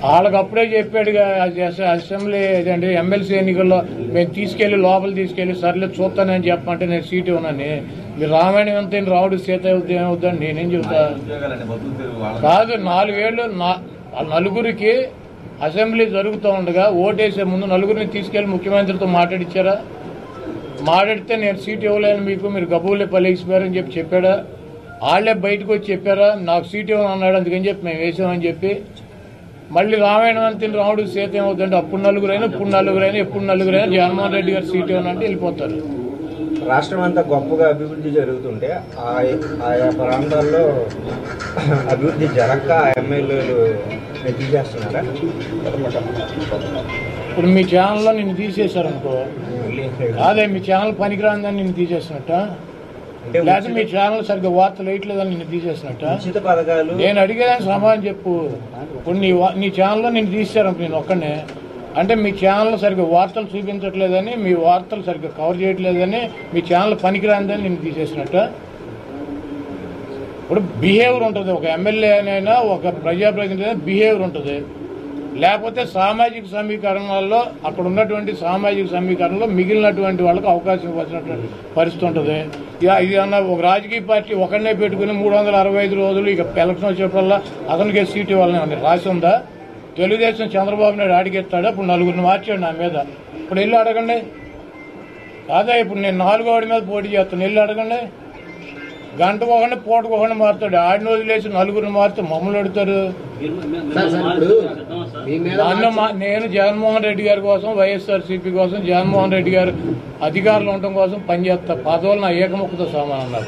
వాళ్ళకి అప్పుడే చెప్పాడు అసెంబ్లీ ఏదండి ఎమ్మెల్సీ ఎన్నికల్లో మేము తీసుకెళ్లి లోపల తీసుకెళ్లి సర్లే చూస్తానని చెప్పమంటే నేను సీట్ ఇవ్వనని. మీరు రామాయణం ఎంత రావుడు సీత ఏమవుద్దని నేనేం చెబుతా. కాదు 4 ఏళ్ళు నలుగురికి అసెంబ్లీ జరుగుతూ ఉండగా ఓటేసే ముందు నలుగురిని తీసుకెళ్లి ముఖ్యమంత్రితో మాట్లాడిచ్చారా? మాట్లాడితే నేను సీట్ ఇవ్వలేను మీకు, మీరు గబూలే పలిగిపోయారని చెప్పాడా? వాళ్ళే బయటకు వచ్చి చెప్పారా నాకు సీట్ ఇవ్వని అన్నాడు, అందుకని చెప్పి మేము వేసామని చెప్పి. మళ్ళీ రామాయణం అంతే రావుడు సీత ఏమవుతుందంటే అప్పుడు నలుగురైనా ఇప్పుడు నలుగురైనా ఎప్పుడు నలుగురైనా జగన్మోహన్ రెడ్డి గారు సీట్ ఇవ్వనంటే వెళ్ళిపోతారు. రాష్ట్రం అంతా గొప్పగా అభివృద్ధి జరుగుతుంటే ఆయా ప్రాంతాల్లో అభివృద్ధి జరగక ఎమ్మెల్యేలు తీసేస్తున్నారా? ఇప్పుడు మీ ఛానల్లో నిన్ను తీసేశారనుకో, అదే మీ ఛానల్ పనికిరాందని నిన్ను తీసేసినట్ట, లేకపోతే మీ ఛానల్ సరిగ్గా వార్తలు వేయట్లేదని నిన్ను తీసేసినట్ట. నేను అడిగేదానికి సమాధానం చెప్పు. ఇప్పుడు నీ ఛానల్లో నిన్ను తీసేశారనుకో, నేను ఒక్కనే అంటే మీ ఛానల్ సరిగ్గా వార్తలు చూపించట్లేదని, మీ వార్తలు సరిగ్గా కవర్ చేయట్లేదని, మీ ఛానల్ పనికిరాందని నిన్ను తీసేసినట్ట. ఇప్పుడు బిహేవియర్ ఉంటుంది, ఒక ఎమ్మెల్యేనైనా ఒక ప్రజాప్రతినిధి అయినా బిహేవియర్ ఉంటుంది. లేకపోతే సామాజిక సమీకరణాల్లో అక్కడ ఉన్నటువంటి సామాజిక సమీకరణలో మిగిలినటువంటి వాళ్ళకి అవకాశం ఇవ్వాల్సినటువంటి పరిస్థితి ఉంటుంది. ఇది అన్న ఒక రాజకీయ పార్టీ ఒకరినే పెట్టుకుని 365 రోజులు ఇక ఎలక్షన్ వచ్చేటల్లా అతనికే సీట్ ఇవ్వాలని రాసి ఉందా? తెలుగుదేశం చంద్రబాబు నాయుడు అడిగేస్తాడు, అప్పుడు నలుగురిని మార్చాడు నా మీద. ఇప్పుడు వెళ్ళి అడగండి. కాదా ఇప్పుడు నేను 4వ వాడి మీద పోటీ చేస్తాను, వెళ్ళి అడగండి. గంటకు ఒకటి పూటకు ఒకటి మారుతాడు. ఆడిని వదిలేసి నలుగురిని మారితే మమ్మల్ని అడుగుతారు. నేను జగన్మోహన్ రెడ్డి గారి కోసం, వైఎస్ఆర్సీపీ కోసం, జగన్మోహన్ రెడ్డి గారు అధికారులు ఉండటం కోసం పనిచేస్తా. పదవులు నా ఏకముఖతో సమానం అన్నారు.